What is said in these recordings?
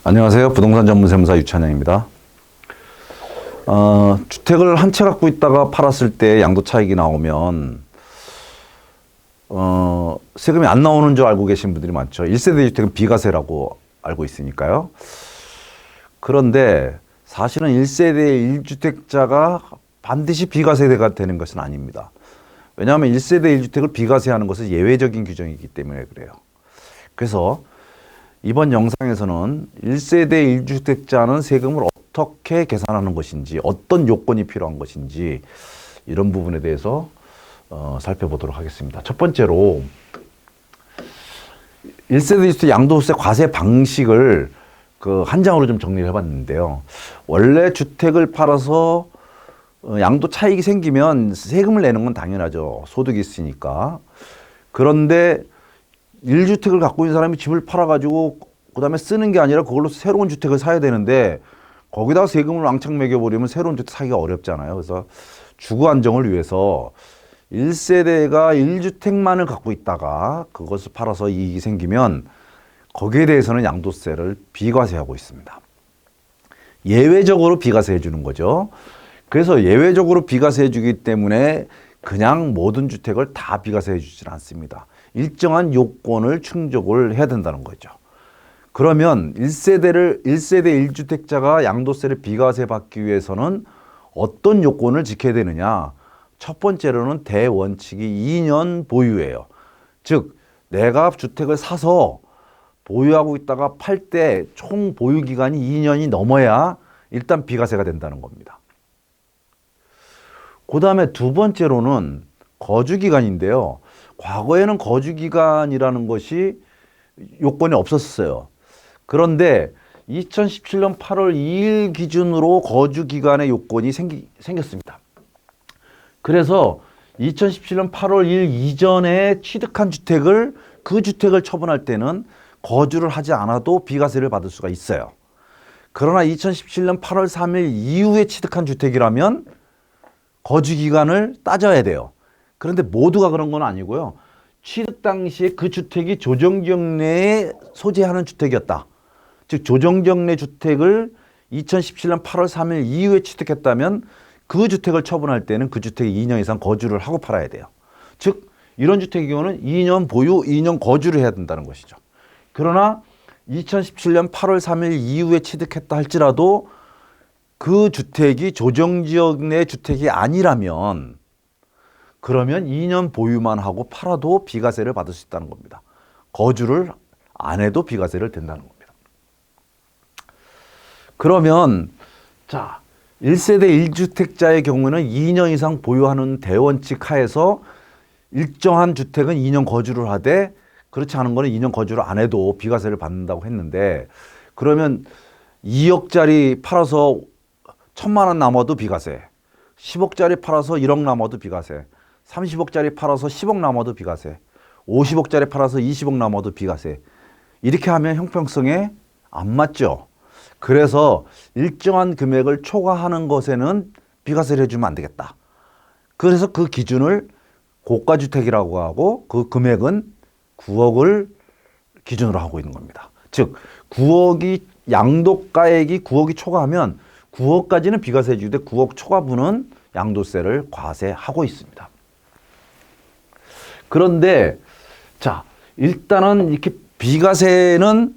안녕하세요. 부동산 전문세무사 유찬영입니다. 주택을 한 채 갖고 있다가 팔았을 때 양도 차익이 나오면 세금이 안 나오는 줄 알고 계신 분들이 많죠. 1세대 주택은 비과세라고 알고 있으니까요. 그런데 사실은 1세대 1주택자가 반드시 비과세가 되는 것은 아닙니다. 왜냐하면 1세대 1주택을 비과세하는 것은 예외적인 규정이기 때문에 그래요. 그래서 이번 영상에서는 1세대 1주택자는 세금을 어떻게 계산하는 것인지, 어떤 요건이 필요한 것인지 이런 부분에 대해서 살펴보도록 하겠습니다. 첫 번째로 1세대 1주택 양도세 과세 방식을 한 장으로 좀 정리를 해봤는데요. 원래 주택을 팔아서 양도 차익이 생기면 세금을 내는 건 당연하죠. 소득이 있으니까. 그런데 1주택을 갖고 있는 사람이 집을 팔아가지고 그 다음에 쓰는 게 아니라 그걸로 새로운 주택을 사야 되는데 거기다가 세금을 왕창 매겨버리면 새로운 주택 사기가 어렵잖아요. 그래서 주거 안정을 위해서 1세대가 1주택만을 갖고 있다가 그것을 팔아서 이익이 생기면 거기에 대해서는 양도세를 비과세하고 있습니다. 예외적으로 비과세해 주는 거죠. 그래서 예외적으로 비과세해 주기 때문에 그냥 모든 주택을 다 비과세해 주지는 않습니다. 일정한 요건을 충족을 해야 된다는 거죠. 그러면 1세대 1주택자가 양도세를 비과세 받기 위해서는 어떤 요건을 지켜야 되느냐? 첫 번째로는 대원칙이 2년 보유예요. 즉, 내가 주택을 사서 보유하고 있다가 팔 때 총 보유 기간이 2년이 넘어야 일단 비과세가 된다는 겁니다. 그 다음에 두 번째로는 거주 기간인데요. 과거에는 거주 기간이라는 것이 요건이 없었어요. 그런데 2017년 8월 2일 기준으로 거주 기간의 요건이 생겼습니다. 그래서 2017년 8월 1일 이전에 취득한 주택을 그 주택을 처분할 때는 거주를 하지 않아도 비과세를 받을 수가 있어요. 그러나 2017년 8월 3일 이후에 취득한 주택이라면 거주 기간을 따져야 돼요. 그런데 모두가 그런 건 아니고요. 취득 당시에 그 주택이 조정지역 내에 소재하는 주택이었다. 즉 조정지역 내 주택을 2017년 8월 3일 이후에 취득했다면 그 주택을 처분할 때는 그 주택에 2년 이상 거주를 하고 팔아야 돼요. 즉 이런 주택의 경우는 2년 보유, 2년 거주를 해야 된다는 것이죠. 그러나 2017년 8월 3일 이후에 취득했다 할지라도 그 주택이 조정지역 내 주택이 아니라면 그러면 2년 보유만 하고 팔아도 비과세를 받을 수 있다는 겁니다. 거주를 안 해도 비과세를 댄다는 겁니다. 그러면 자 1세대 1주택자의 경우는 2년 이상 보유하는 대원칙 하에서 일정한 주택은 2년 거주를 하되 그렇지 않은 거는 2년 거주를 안 해도 비과세를 받는다고 했는데 그러면 2억짜리 팔아서 1,000만 원 남아도 비과세, 10억짜리 팔아서 1억 남아도 비과세, 30억짜리 팔아서 10억 남아도 비과세, 50억짜리 팔아서 20억 남아도 비과세. 이렇게 하면 형평성에 안 맞죠. 그래서 일정한 금액을 초과하는 것에는 비과세를 해주면 안 되겠다. 그래서 그 기준을 고가주택이라고 하고 그 금액은 9억을 기준으로 하고 있는 겁니다. 즉 9억이 양도가액이 9억이 초과하면 9억까지는 비과세 해주되 9억 초과분은 양도세를 과세하고 있습니다. 그런데 자 일단은 이렇게 비과세는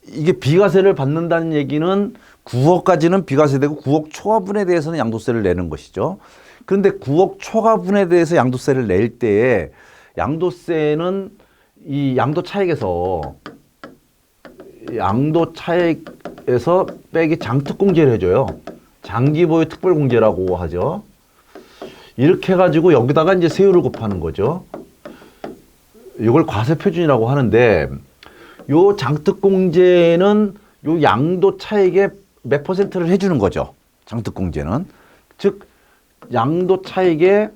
이게 비과세를 받는다는 얘기는 9억까지는 비과세되고 9억 초과분에 대해서는 양도세를 내는 것이죠. 그런데 9억 초과분에 대해서 양도세를 낼 때에 양도세는 이 양도 차익에서 빼기 장특공제를 해줘요. 장기보유 특별공제라고 하죠. 이렇게 해가지고 여기다가 이제 세율을 곱하는 거죠. 이걸 과세표준이라고 하는데 요 장특공제는 요 양도 차익의 몇 퍼센트를 해주는 거죠. 장특공제는. 즉 양도 차익의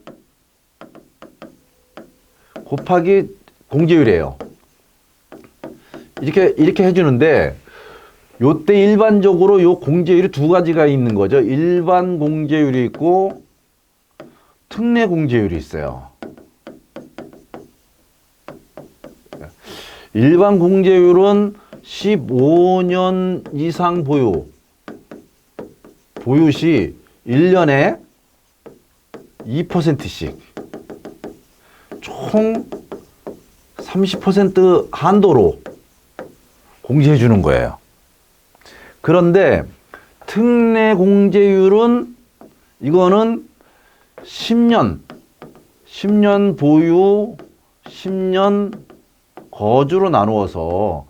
곱하기 공제율이에요. 이렇게 해주는데 요때 일반적으로 요 공제율이 두 가지가 있는 거죠. 일반 공제율이 있고 특례 공제율이 있어요. 일반 공제율은 15년 이상 보유 시 1년에 2%씩 총 30% 한도로 공제해 주는 거예요. 그런데 특례 공제율은 이거는 10년 보유, 10년 거주로 나누어서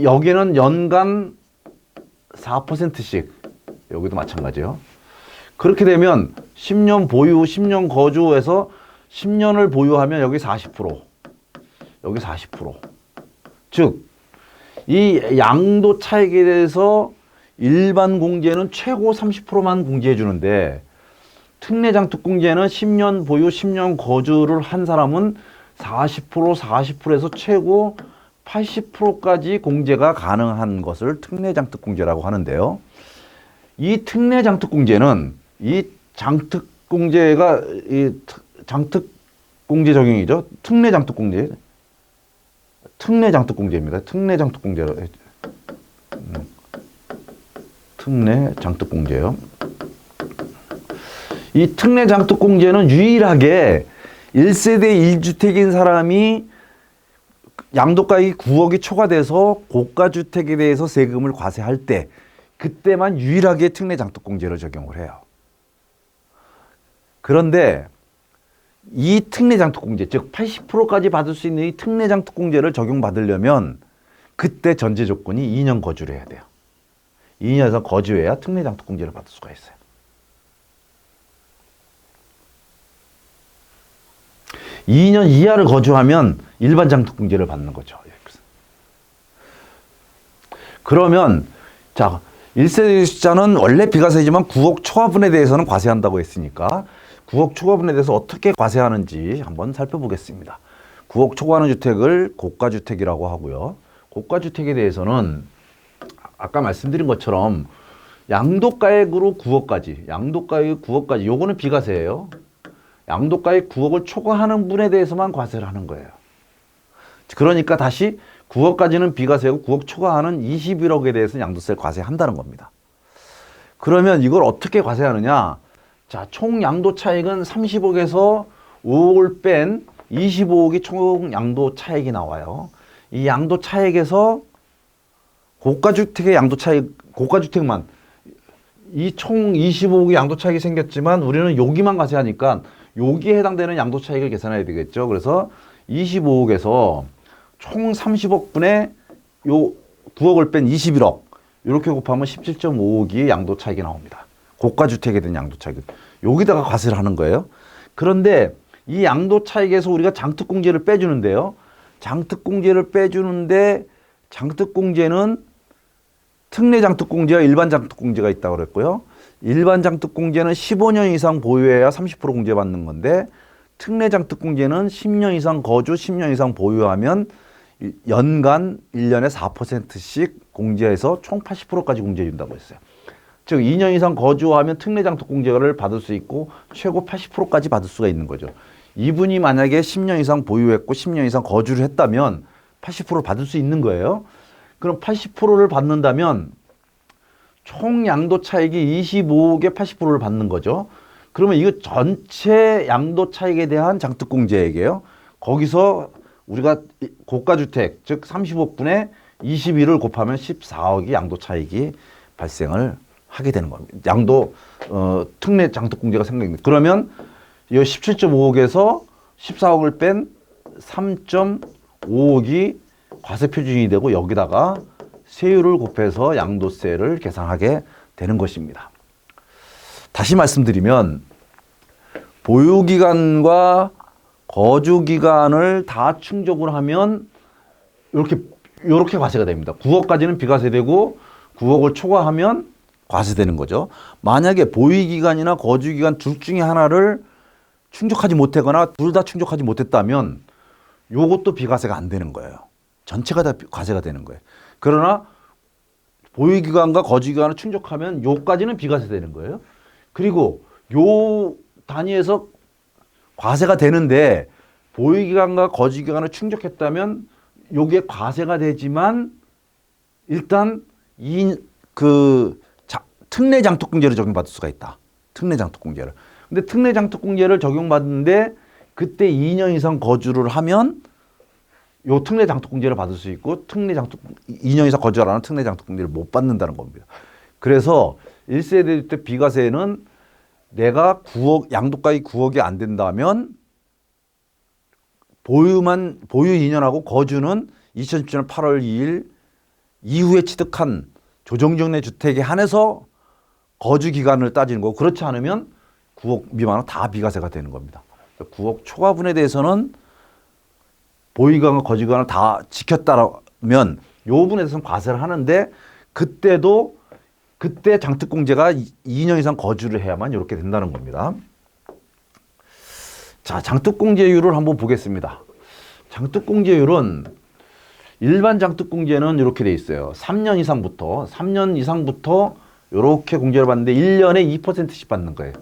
여기는 연간 4%씩 여기도 마찬가지예요. 그렇게 되면 10년 보유, 10년 거주에서 10년을 보유하면 여기 40%, 여기 40%. 즉, 이 양도 차익에 대해서 일반 공제는 최고 30%만 공제해 주는데 특례장특공제는 10년 보유, 10년 거주를 한 사람은 40%에서 최고 80%까지 공제가 가능한 것을 특례장특공제라고 하는데요. 이 특례장특공제는 이 장특공제가 이 장특공제 적용이죠. 특례장특공제입니다. 특례장특공제요. 이 특례장특공제는 유일하게 1세대 1주택인 사람이 양도가액이 9억이 초과돼서 고가주택에 대해서 세금을 과세할 때 그때만 유일하게 특례장특공제를 적용을 해요. 그런데 이 특례장특공제, 즉 80%까지 받을 수 있는 이 특례장특공제를 적용받으려면 그때 전제 조건이 2년 거주를 해야 돼요. 2년 이상 거주해야 특례장특공제를 받을 수가 있어요. 이 년 이하를 거주하면 일반 장특공제를 받는 거죠. 그러면 자 1세대자는 원래 비과세지만 9억 초과분에 대해서는 과세한다고 했으니까 9억 초과분에 대해서 어떻게 과세하는지 한번 살펴보겠습니다. 9억 초과하는 주택을 고가주택이라고 하고요. 고가주택에 대해서는 아까 말씀드린 것처럼 양도가액으로 9억까지, 양도가액 9억까지, 요거는 비과세예요. 양도가액 9억을 초과하는 분에 대해서만 과세를 하는 거예요. 그러니까 다시 9억까지는 비과세고 9억 초과하는 21억에 대해서는 양도세를 과세한다는 겁니다. 그러면 이걸 어떻게 과세하느냐? 자, 총 양도 차익은 30억에서 5억을 뺀 25억이 총 양도 차익이 나와요. 이 양도 차익에서 고가주택의 양도 차익, 고가주택만 이 총 25억의 양도 차익이 생겼지만 우리는 여기만 과세하니까 여기에 해당되는 양도 차익을 계산해야 되겠죠. 그래서 25억에서 총 30억 분의 요 9억을 뺀 21억 이렇게 곱하면 17.5억이 양도 차익이 나옵니다. 고가주택에 대한 양도 차익. 여기다가 과세를 하는 거예요. 그런데 이 양도 차익에서 우리가 장특공제를 빼주는데요. 장특공제를 빼주는데 장특공제는 특례장특공제와 일반장특공제가 있다고 그랬고요. 일반장특공제는 15년 이상 보유해야 30% 공제받는 건데 특례장특공제는 10년 이상 거주, 10년 이상 보유하면 연간 1년에 4%씩 공제해서 총 80%까지 공제해 준다고 했어요. 즉 2년 이상 거주하면 특례장특공제를 받을 수 있고 최고 80%까지 받을 수가 있는 거죠. 이분이 만약에 10년 이상 보유했고 10년 이상 거주를 했다면 80%를 받을 수 있는 거예요. 그럼 80%를 받는다면 총 양도 차익이 25억에 80%를 받는 거죠. 그러면 이거 전체 양도 차익에 대한 장특공제액이에요. 거기서 우리가 고가주택, 즉 30억 분의 21을 곱하면 14억이 양도 차익이 발생을 하게 되는 겁니다. 특례 장특공제가 생깁니다. 그러면 이 17.5억에서 14억을 뺀 3.5억이 과세 표준이 되고 여기다가 세율을 곱해서 양도세를 계산하게 되는 것입니다. 다시 말씀드리면 보유기간과 거주기간을 다 충족을 하면 이렇게 과세가 됩니다. 9억까지는 비과세되고 9억을 초과하면 과세되는 거죠. 만약에 보유기간이나 거주기간 둘 중에 하나를 충족하지 못하거나 둘 다 충족하지 못했다면 요것도 비과세가 안 되는 거예요. 전체가 다 과세가 되는 거예요. 그러나 보유기간과 거주기간을 충족하면 요까지는 비과세 되는 거예요. 그리고 요 단위에서 과세가 되는데 보유기간과 거주기간을 충족했다면 요게 과세가 되지만 일단 특례 장특공제를 적용받을 수가 있다. 특례 장특공제를. 근데 특례 장특공제를 적용받는데 그때 2년 이상 거주를 하면 요 특례 장특공제를 받을 수 있고 2년 이상 거주하라는 특례 장특공제를 못 받는다는 겁니다. 그래서 1세대 때 비과세는 내가 9억, 양도가액이 9억이 안 된다면 보유 2년하고 거주는 2017년 8월 2일 이후에 취득한 조정정내 주택에 한해서 거주 기간을 따지는 거고 그렇지 않으면 9억 미만은 다 비과세가 되는 겁니다. 9억 초과분에 대해서는 보유기간과 거주기간을 다 지켰다면 요 부분에 대해서는 과세를 하는데 그때 장특공제가 2년 이상 거주를 해야만 이렇게 된다는 겁니다. 자, 장특공제율을 한번 보겠습니다. 장특공제율은 일반 장특공제는 이렇게 돼 있어요. 3년 이상부터 이렇게 공제를 받는데 1년에 2%씩 받는 거예요.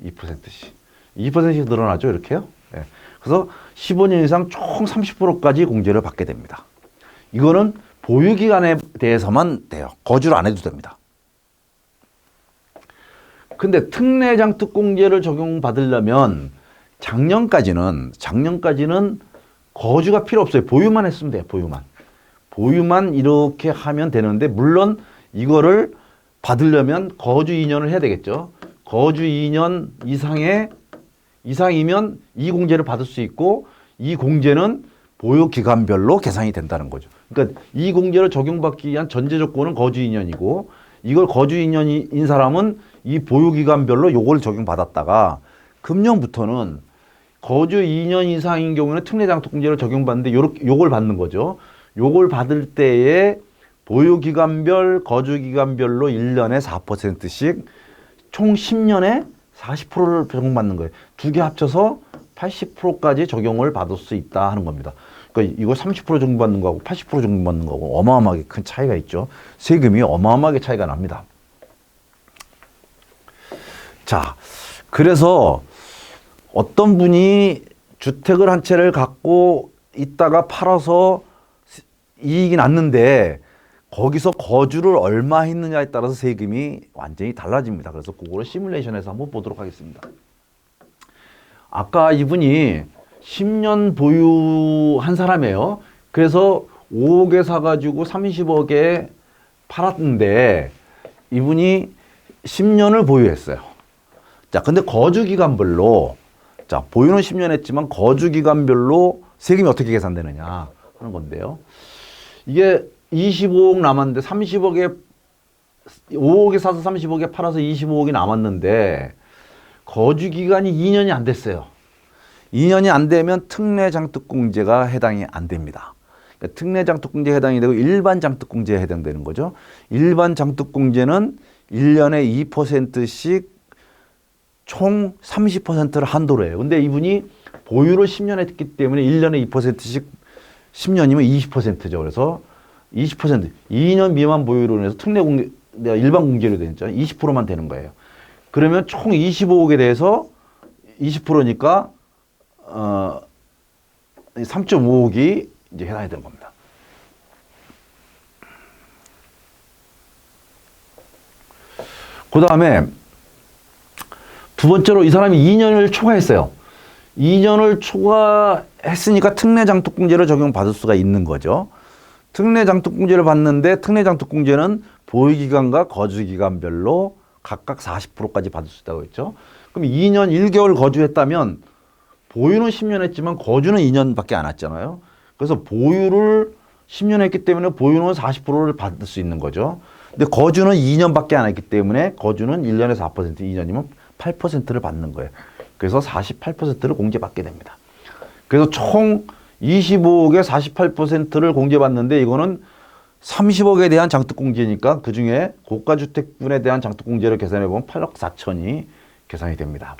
2%씩. 2%씩 늘어나죠, 이렇게요. 네. 그래서 15년 이상 총 30%까지 공제를 받게 됩니다. 이거는 보유기간에 대해서만 돼요. 거주를 안 해도 됩니다. 근데 특례장특공제를 적용받으려면 작년까지는 거주가 필요 없어요. 보유만 했으면 돼요. 보유만 이렇게 하면 되는데 물론 이거를 받으려면 거주 2년을 해야 되겠죠. 거주 2년 이상이면 이 공제를 받을 수 있고 이 공제는 보유 기간별로 계산이 된다는 거죠. 그러니까 이 공제를 적용받기 위한 전제 조건은 거주 2년이고 이걸 거주 2년인 사람은 이 보유 기간별로 요걸 적용받았다가 금년부터는 거주 2년 이상인 경우에는 특례장특공제를 적용받는데 요걸 받는 거죠. 요걸 받을 때에 보유 기간별, 거주 기간별로 1년에 4%씩 총 10년에 40%를 적용받는 거예요. 두 개 합쳐서 80%까지 적용을 받을 수 있다 하는 겁니다. 그러니까 이거 30% 적용받는 거하고 80% 적용받는 거하고 어마어마하게 큰 차이가 있죠. 세금이 어마어마하게 차이가 납니다. 자, 그래서 어떤 분이 주택을 한 채를 갖고 있다가 팔아서 이익이 났는데 거기서 거주를 얼마 했느냐에 따라서 세금이 완전히 달라집니다. 그래서 그거를 시뮬레이션에서 한번 보도록 하겠습니다. 아까 이분이 10년 보유한 사람이에요. 그래서 5억에 사가지고 30억에 팔았는데 이분이 10년을 보유했어요. 자, 근데 거주 기간별로 자, 보유는 10년 했지만 거주 기간별로 세금이 어떻게 계산되느냐 하는 건데요. 이게 25억 남았는데 5억에 사서 30억에 팔아서 25억이 남았는데 거주 기간이 2년이 안 됐어요. 2년이 안 되면 특례장특공제가 해당이 안 됩니다. 그러니까 특례장특공제에 해당이 되고 일반 장특공제에 해당되는 거죠. 일반 장특공제는 1년에 2%씩 총 30%를 한도로 해요. 근데 이분이 보유를 10년 했기 때문에 1년에 2%씩 10년이면 20%죠. 그래서 20%, 2년 미만 보유로 해서 일반 공제로 되죠. 20%만 되는 거예요. 그러면 총 25억에 대해서 20%니까 3.5억이 이제 해당이 되는 겁니다. 그 다음에 두 번째로 이 사람이 2년을 초과했어요. 2년을 초과했으니까 특례장특공제를 적용받을 수가 있는 거죠. 특례장특공제를 받는데 특례장특공제는 보유기간과 거주기간별로 각각 40%까지 받을 수 있다고 했죠. 그럼 2년 1개월 거주했다면 보유는 10년 했지만 거주는 2년밖에 안 했잖아요. 그래서 보유를 10년 했기 때문에 보유는 40%를 받을 수 있는 거죠. 근데 거주는 2년밖에 안 했기 때문에 거주는 1년에 4%, 2년이면 8%를 받는 거예요. 그래서 48%를 공제받게 됩니다. 그래서 총 25억에 48%를 공제받는데 이거는 30억에 대한 장특공제니까 그중에 고가주택분에 대한 장특공제를 계산해보면 8억 4천이 계산이 됩니다.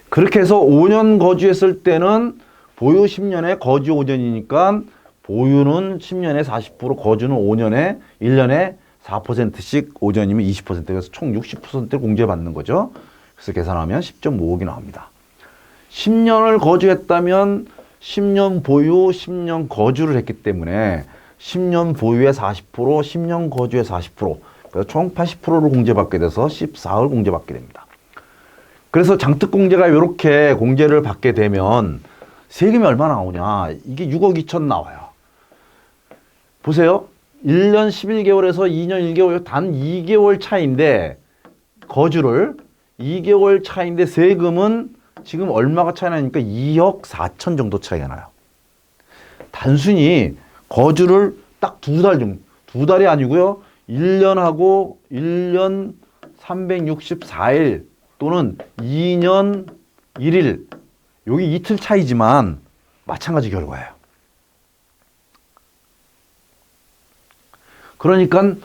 그렇게 해서 5년 거주했을 때는 보유 10년에 거주 5년이니까 보유는 10년에 40%, 거주는 5년에 1년에 4%씩 5년이면 20% 그래서 총 60%를 공제받는 거죠. 그래서 계산하면 10.5억이 나옵니다. 10년을 거주했다면 10년 보유, 10년 거주를 했기 때문에 10년 보유의 40%, 10년 거주의 40%, 그래서 총 80%를 공제받게 돼서 14을 공제받게 됩니다. 그래서 장특공제가 이렇게 공제를 받게 되면 세금이 얼마나 나오냐? 이게 6억 2천 나와요. 보세요. 1년 11개월에서 2년 1개월, 단 2개월 차인데, 거주를 2개월 차인데 세금은 지금 얼마가 차이 나니까 2억 4천 정도 차이가 나요. 단순히 거주를 딱 2달 정도, 2달이 아니고요. 1년하고 1년 364일 또는 2년 1일, 여기 이틀 차이지만 마찬가지 결과예요. 그러니까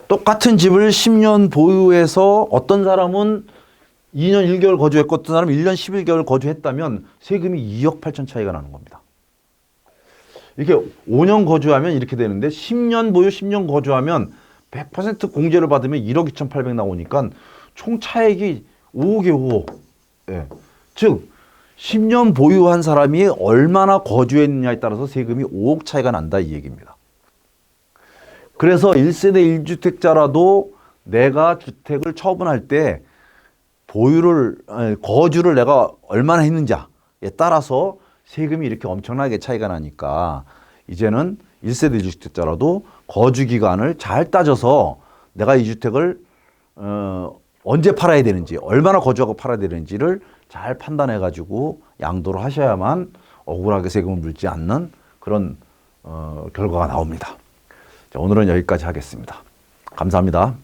똑같은 집을 10년 보유해서 어떤 사람은 2년 1개월 거주했고 어떤 사람은 1년 11개월 거주했다면 세금이 2억 8천 차이가 나는 겁니다. 이렇게 5년 거주하면 이렇게 되는데 10년 보유 10년 거주하면 100% 공제를 받으면 1억 2,800 나오니까 총 차액이 5억에 5억. 예. 즉 10년 보유한 사람이 얼마나 거주했느냐에 따라서 세금이 5억 차이가 난다 이 얘기입니다. 그래서 1세대 1주택자라도 내가 주택을 처분할 때 거주를 내가 얼마나 했는지에 따라서 세금이 이렇게 엄청나게 차이가 나니까 이제는 1세대 1주택자라도 거주 기간을 잘 따져서 내가 이 주택을 언제 팔아야 되는지, 얼마나 거주하고 팔아야 되는지를 잘 판단해 가지고 양도를 하셔야만 억울하게 세금을 물지 않는 그런 결과가 나옵니다. 자, 오늘은 여기까지 하겠습니다. 감사합니다.